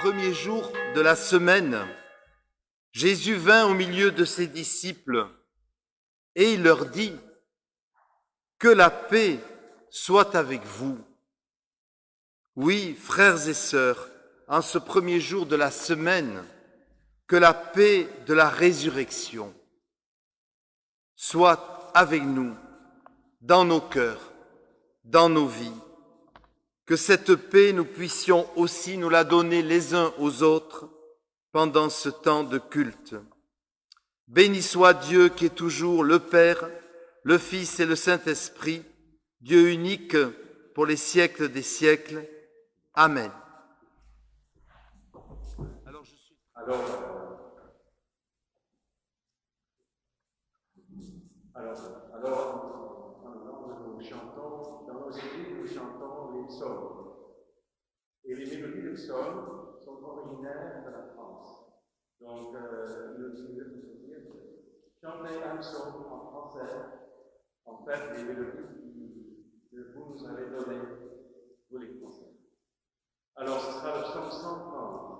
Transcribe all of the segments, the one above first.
premier jour de la semaine, Jésus vint au milieu de ses disciples et il leur dit « Que la paix soit avec vous ». Oui, frères et sœurs, en ce premier jour de la semaine, que la paix de la résurrection soit avec nous, dans nos cœurs, dans nos vies. Que cette paix, nous puissions aussi nous la donner les uns aux autres pendant ce temps de culte. Béni soit Dieu qui est toujours le Père, le Fils et le Saint-Esprit, Dieu unique pour les siècles des siècles. Amen. Maintenant, nous chantons, dans nos églises, nous chantons les psaumes. Et les mélodies de psaumes sont originaires de la France. Donc, nous dire chanter un psaume en français, en fait, les mélodies que vous nous avez données, vous les Français. Alors, ce sera le psaume 130.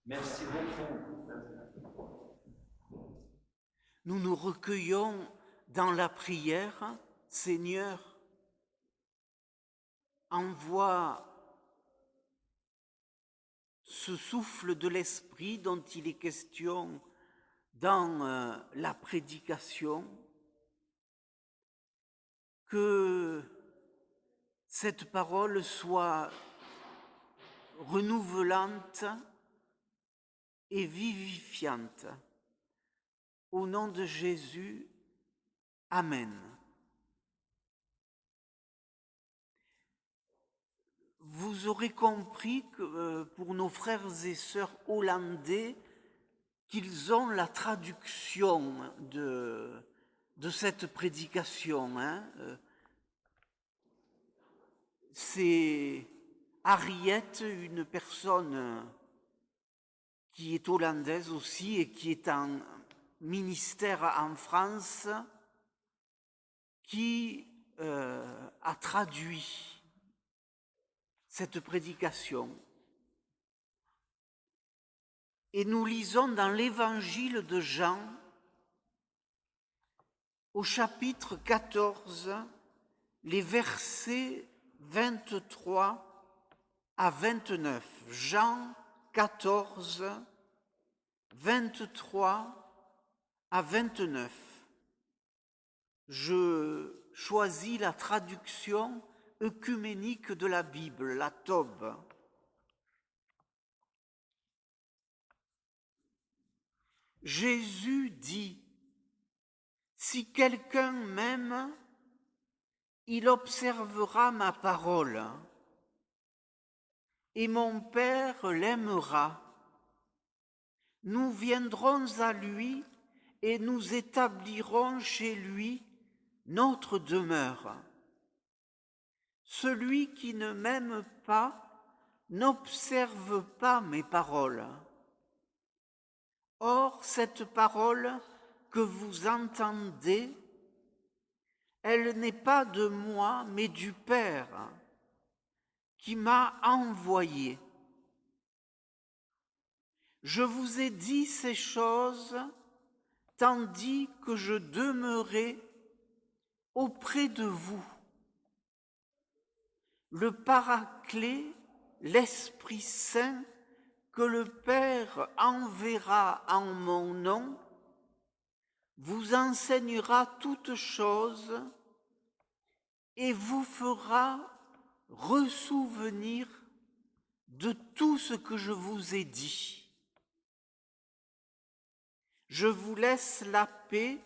Merci beaucoup. Nous nous recueillons dans la prière. Seigneur, envoie ce souffle de l'esprit dont il est question dans la prédication, que cette parole soit renouvelante et vivifiante. Au nom de Jésus, Amen. vous aurez compris que pour nos frères et sœurs hollandais, qu'ils ont la traduction de cette prédication. C'est Harriet, une personne qui est hollandaise aussi et qui est en ministère en France, qui a traduit cette prédication. Et nous lisons dans l'Évangile de Jean, au chapitre 14, les versets 23 à 29. Jean 14, 23 à 29. Je choisis la traduction œcuménique de la Bible, la Tobe. Jésus dit, « Si quelqu'un m'aime, il observera ma parole, et mon Père l'aimera. Nous viendrons à lui et nous établirons chez lui notre demeure. Celui qui ne m'aime pas n'observe pas mes paroles. Or, cette parole que vous entendez, elle n'est pas de moi, mais du Père qui m'a envoyé. Je vous ai dit ces choses tandis que je demeurais auprès de vous. Le Paraclet, l'Esprit Saint, que le Père enverra en mon nom, vous enseignera toutes choses et vous fera ressouvenir de tout ce que je vous ai dit. Je vous laisse la paix,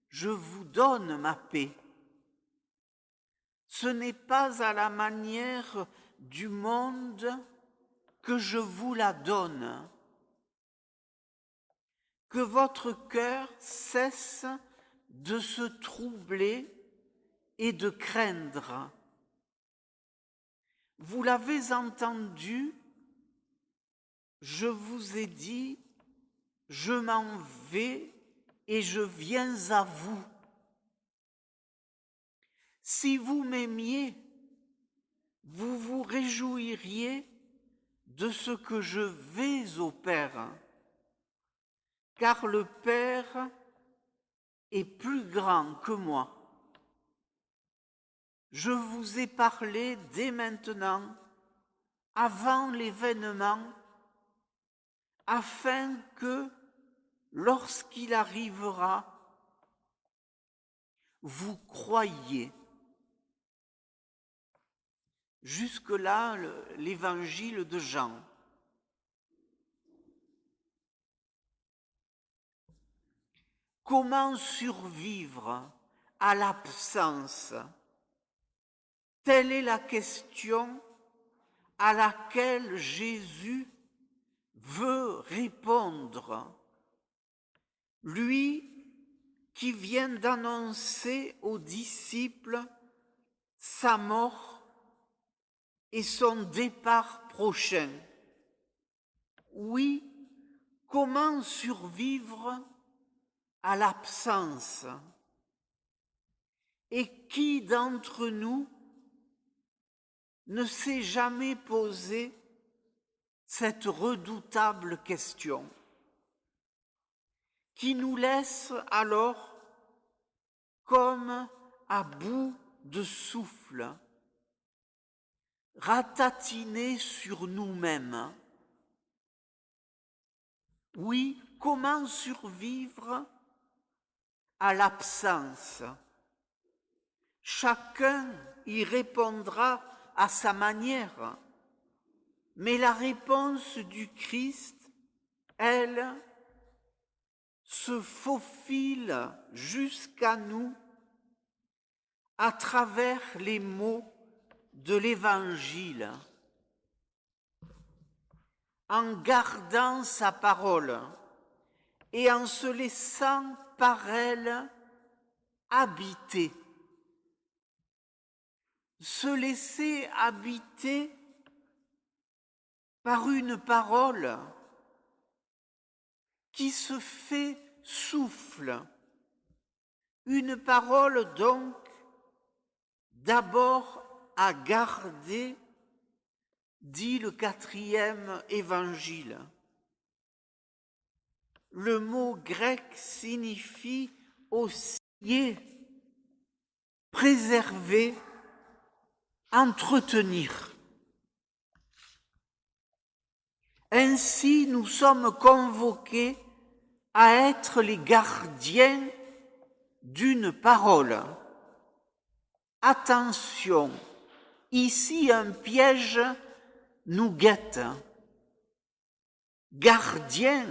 je vous donne ma paix. Ce n'est pas à la manière du monde que je vous la donne. Que votre cœur cesse de se troubler et de craindre. Vous l'avez entendu, je vous ai dit, je m'en vais et je viens à vous. Si vous m'aimiez, vous vous réjouiriez de ce que je vais au Père, car le Père est plus grand que moi. Je vous ai parlé dès maintenant, avant l'événement, afin que, lorsqu'il arrivera, vous croyiez. Jusque-là, l'évangile de Jean. Comment survivre à l'absence? Telle est la question à laquelle Jésus veut répondre. Lui qui vient d'annoncer aux disciples sa mort et son départ prochain. Oui, comment survivre à l'absence? Et qui d'entre nous ne s'est jamais posé cette redoutable question, qui nous laisse alors comme à bout de souffle, ratatinés sur nous-mêmes? Oui, comment survivre à l'absence? Chacun y répondra à sa manière, mais la réponse du Christ, elle, se faufile jusqu'à nous à travers les mots de l'Évangile, en gardant sa parole et en se laissant par elle habiter. Se laisser habiter par une parole qui se fait souffle, une parole donc d'abord à garder, dit le 4e évangile. Le mot grec signifie osciller, préserver, entretenir. Ainsi, nous sommes convoqués à être les gardiens d'une parole. Attention, ici un piège nous guette. Gardiens,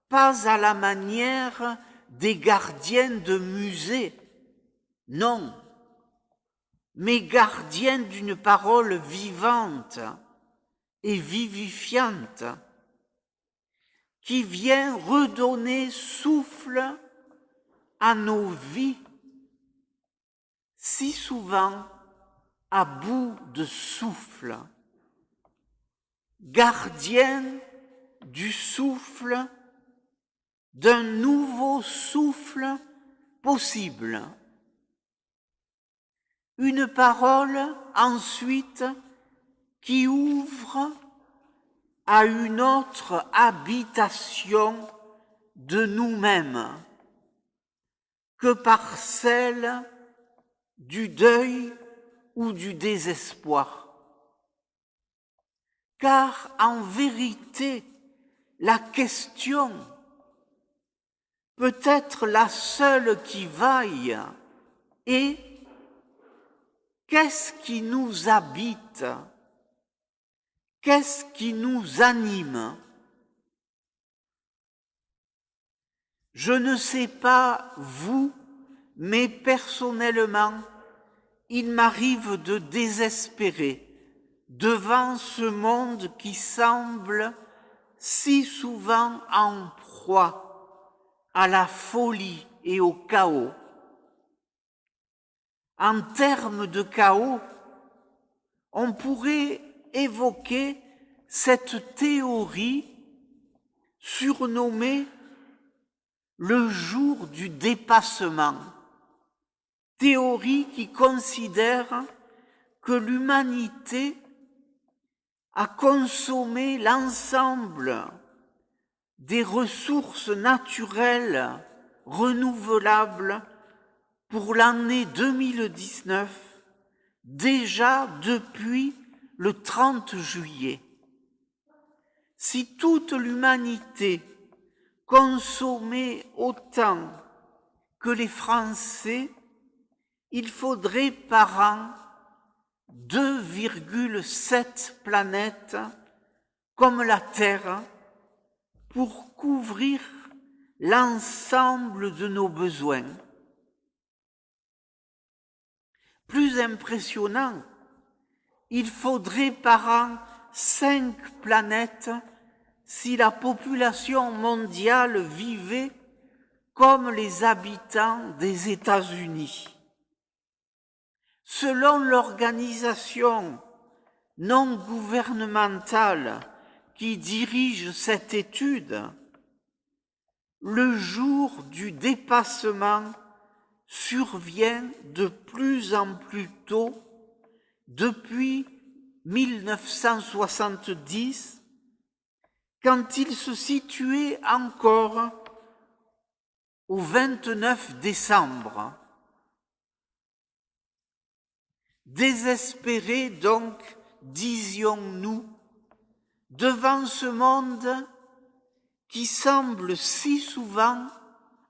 pas à la manière des gardiens de musée, non, mais gardiens d'une parole vivante et vivifiante, qui vient redonner souffle à nos vies, si souvent à bout de souffle. Gardien du souffle, d'un nouveau souffle possible. Une parole ensuite qui ouvre à une autre habitation de nous-mêmes que par celle du deuil ou du désespoir. Car en vérité, la question, peut-être la seule qui vaille, est qu'est-ce qui nous habite? Qu'est-ce qui nous anime? Je ne sais pas vous, mais personnellement, il m'arrive de désespérer devant ce monde qui semble si souvent en proie à la folie et au chaos. En termes de chaos, on pourrait évoquer cette théorie surnommée le jour du dépassement, théorie qui considère que l'humanité a consommé l'ensemble des ressources naturelles renouvelables pour l'année 2019, déjà depuis le 30 juillet. Si toute l'humanité consommait autant que les Français, il faudrait par an 2,7 planètes comme la Terre pour couvrir l'ensemble de nos besoins. Plus impressionnant, il faudrait par an 5 planètes si la population mondiale vivait comme les habitants des États-Unis. Selon l'organisation non gouvernementale qui dirige cette étude, le jour du dépassement survient de plus en plus tôt depuis 1970, quand il se situait encore au 29 décembre. Désespérés donc, disions-nous, devant ce monde qui semble si souvent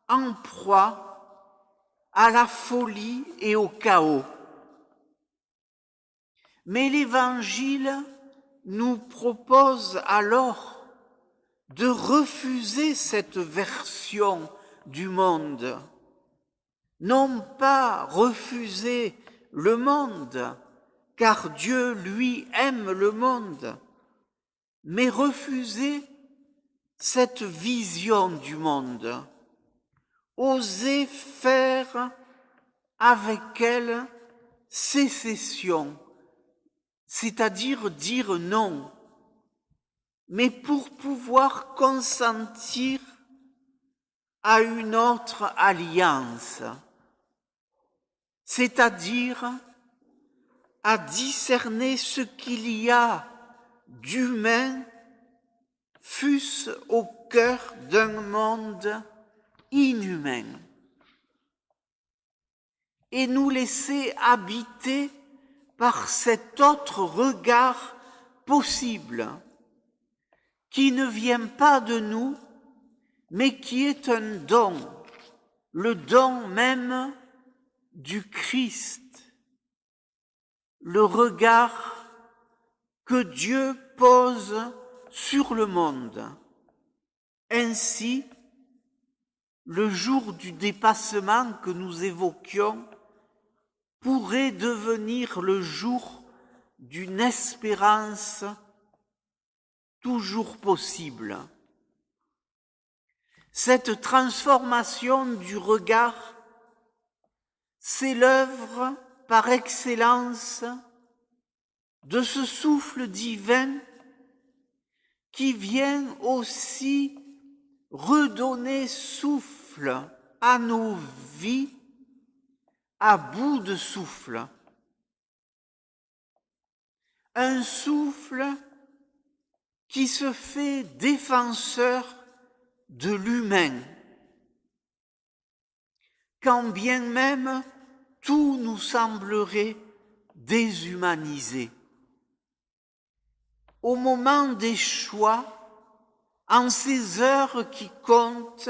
en proie à la folie et au chaos. Mais l'Évangile nous propose alors de refuser cette version du monde, non pas refuser le monde, car Dieu, lui, aime le monde, mais refuser cette vision du monde, oser faire avec elle sécession, c'est-à-dire dire non, mais pour pouvoir consentir à une autre alliance, c'est-à-dire à discerner ce qu'il y a d'humain, fût-ce au cœur d'un monde inhumain, et nous laisser habiter par cet autre regard possible, qui ne vient pas de nous, mais qui est un don, le don même du Christ, le regard que Dieu pose sur le monde. Ainsi, le jour du dépassement que nous évoquions pourrait devenir le jour d'une espérance toujours possible. Cette transformation du regard, c'est l'œuvre par excellence de ce souffle divin qui vient aussi redonner souffle à nos vies à bout de souffle. Un souffle qui se fait défenseur de l'humain, quand bien même tout nous semblerait déshumanisé. Au moment des choix, en ces heures qui comptent,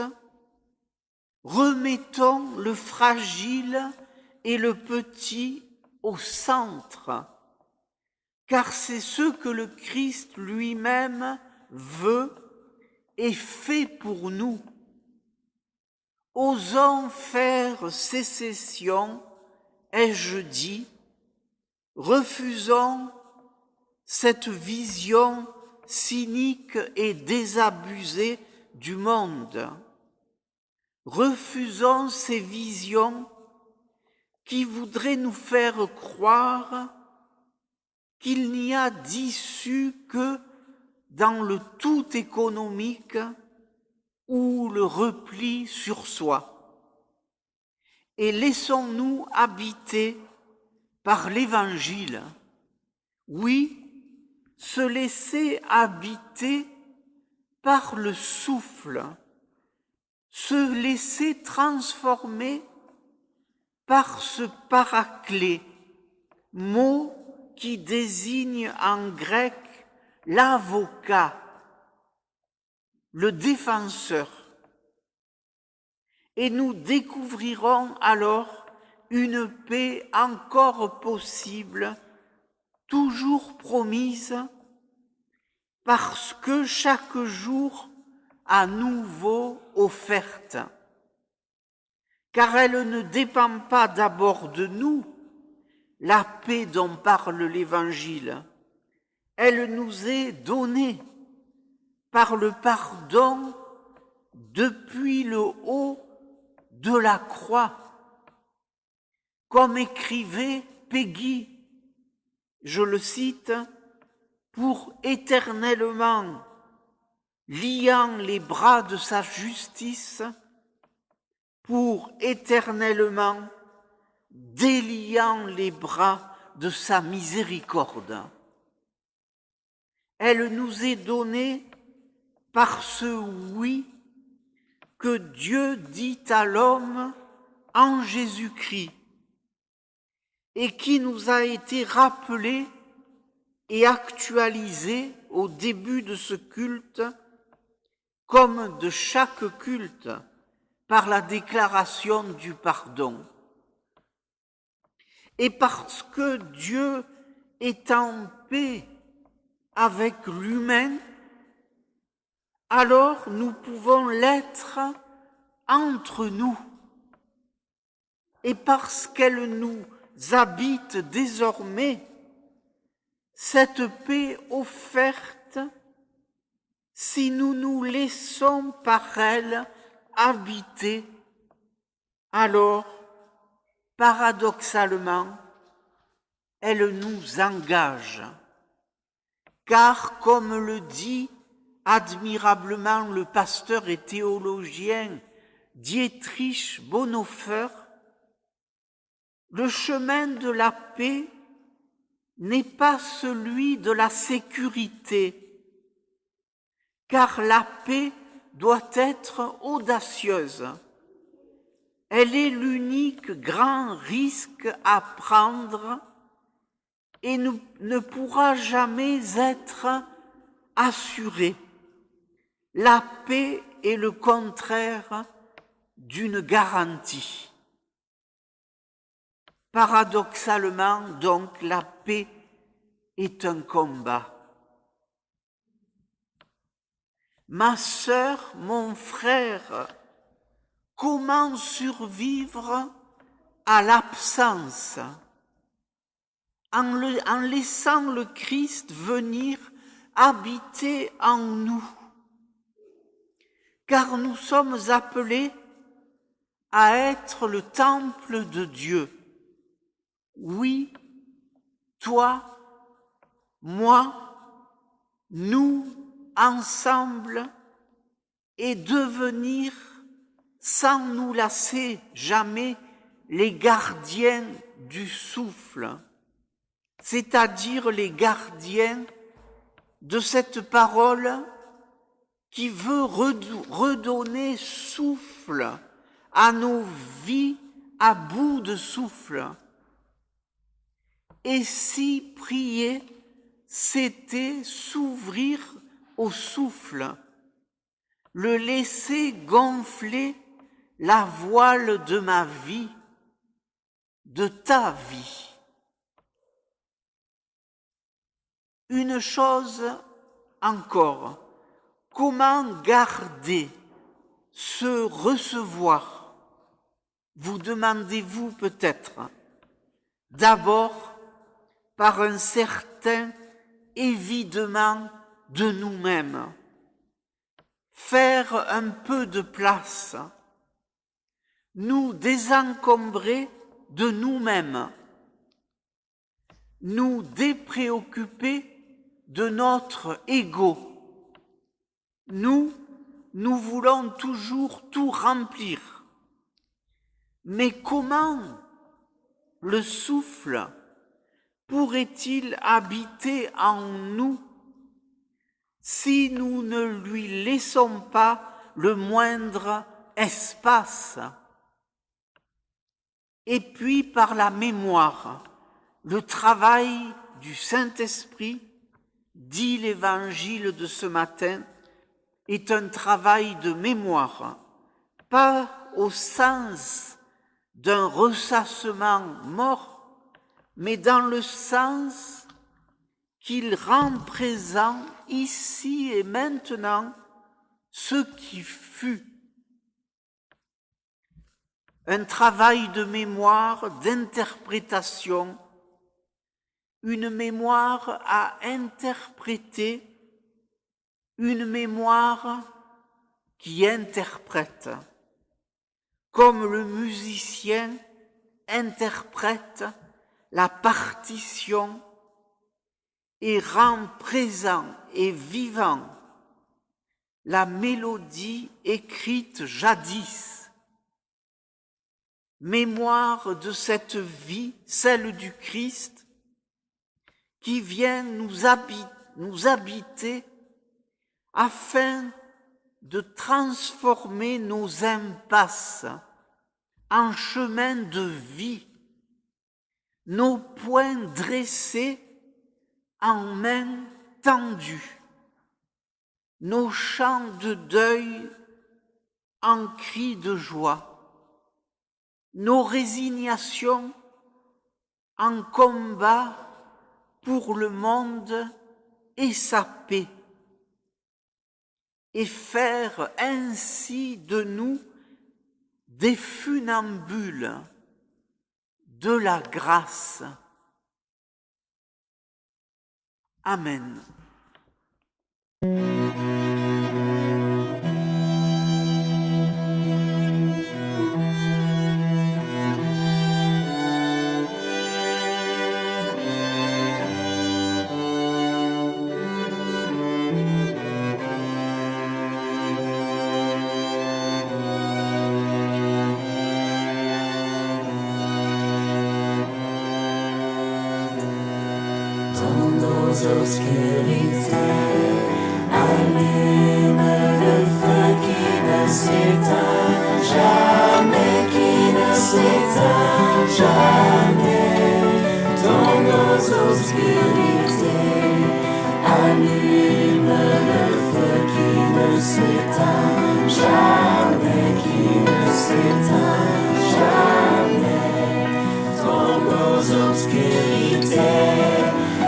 remettons le fragile et le petit au centre, car c'est ce que le Christ lui-même veut et fait pour nous. Osons faire sécession, ai-je dit, refusons cette vision cynique et désabusée du monde. Refusons ces visions qui voudraient nous faire croire qu'il n'y a d'issue que dans le tout économique ou le repli sur soi. Et laissons-nous habiter par l'Évangile. Oui, se laisser habiter par le souffle, se laisser transformer par ce paraclet, mot qui désigne en grec l'avocat, le défenseur. Et nous découvrirons alors une paix encore possible, toujours promise, parce que chaque jour à nouveau offerte. Car elle ne dépend pas d'abord de nous, la paix dont parle l'Évangile. Elle nous est donnée par le pardon depuis le haut de la croix. Comme écrivait Peggy, je le cite, pour éternellement, liant les bras de sa justice, pour éternellement, déliant les bras de sa miséricorde. Elle nous est donnée par ce oui que Dieu dit à l'homme en Jésus-Christ et qui nous a été rappelé et actualisé au début de ce culte, comme de chaque culte, par la déclaration du pardon. Et parce que Dieu est en paix avec l'humain, alors nous pouvons l'être entre nous. Et parce qu'elle nous habite désormais, cette paix offerte si nous nous laissons par elle habiter, alors, paradoxalement, elle nous engage. Car, comme le dit admirablement le pasteur et théologien Dietrich Bonhoeffer, le chemin de la paix n'est pas celui de la sécurité, car la paix doit être audacieuse. Elle est l'unique grand risque à prendre et ne pourra jamais être assurée. La paix est le contraire d'une garantie. Paradoxalement, donc, la paix est un combat. Ma sœur, mon frère, comment survivre à l'absence en laissant le Christ venir habiter en nous? Car nous sommes appelés à être le temple de Dieu. Oui, toi, moi, nous, ensemble, et devenir, sans nous lasser jamais, les gardiens du souffle, c'est-à-dire les gardiens de cette parole qui veut redonner souffle à nos vies à bout de souffle. Et si prier, c'était s'ouvrir au souffle, le laisser gonfler la voile de ma vie, de ta vie. Une chose encore, comment garder ce recevoir? Vous demandez-vous peut-être. D'abord, par un certain évidement de nous-mêmes. Faire un peu de place, nous désencombrer de nous-mêmes, nous dépréoccuper de notre ego. Nous voulons toujours tout remplir. Mais comment le souffle pourrait-il habiter en nous si nous ne lui laissons pas le moindre espace? Et puis par la mémoire, le travail du Saint-Esprit, dit l'Évangile de ce matin, est un travail de mémoire, pas au sens d'un ressassement mort, mais dans le sens qu'il rend présent ici et maintenant ce qui fut. Un travail de mémoire, d'interprétation, une mémoire à interpréter, une mémoire qui interprète, comme le musicien interprète la partition et rend présent et vivant la mélodie écrite jadis. Mémoire de cette vie, celle du Christ, qui vient nous habiter afin de transformer nos impasses en chemin de vie, nos poings dressés en mains tendues, nos chants de deuil en cris de joie, nos résignations en combat pour le monde et sa paix, et faire ainsi de nous des funambules de la grâce. Amen. Obscurité, allume le feu qui ne s'éteint jamais, qui ne s'éteint jamais. Dans nos obscurités, allume le feu qui ne s'éteint jamais, qui ne s'éteint jamais. Dans nos obscurités,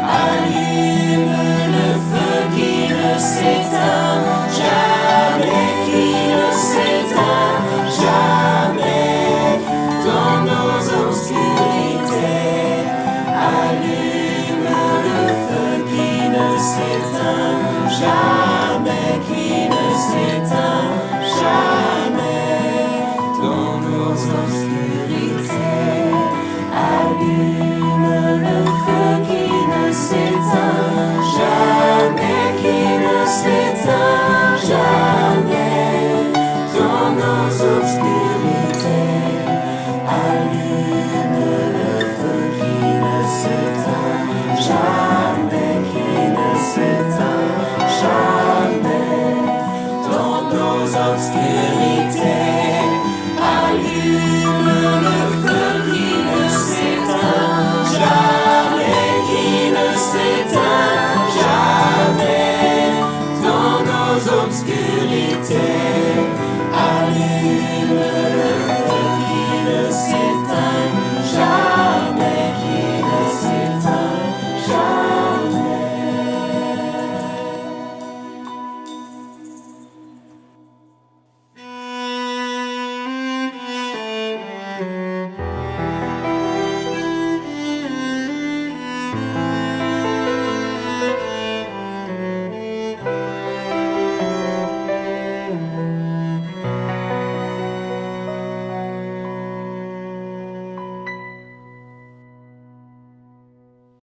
allume le feu qui ne s'éteint jamais, qui ne s'éteint jamais. Dans nos obscurités, allume le feu qui ne s'éteint jamais, qui ne s'éteint jamais. Dans nos obscurités.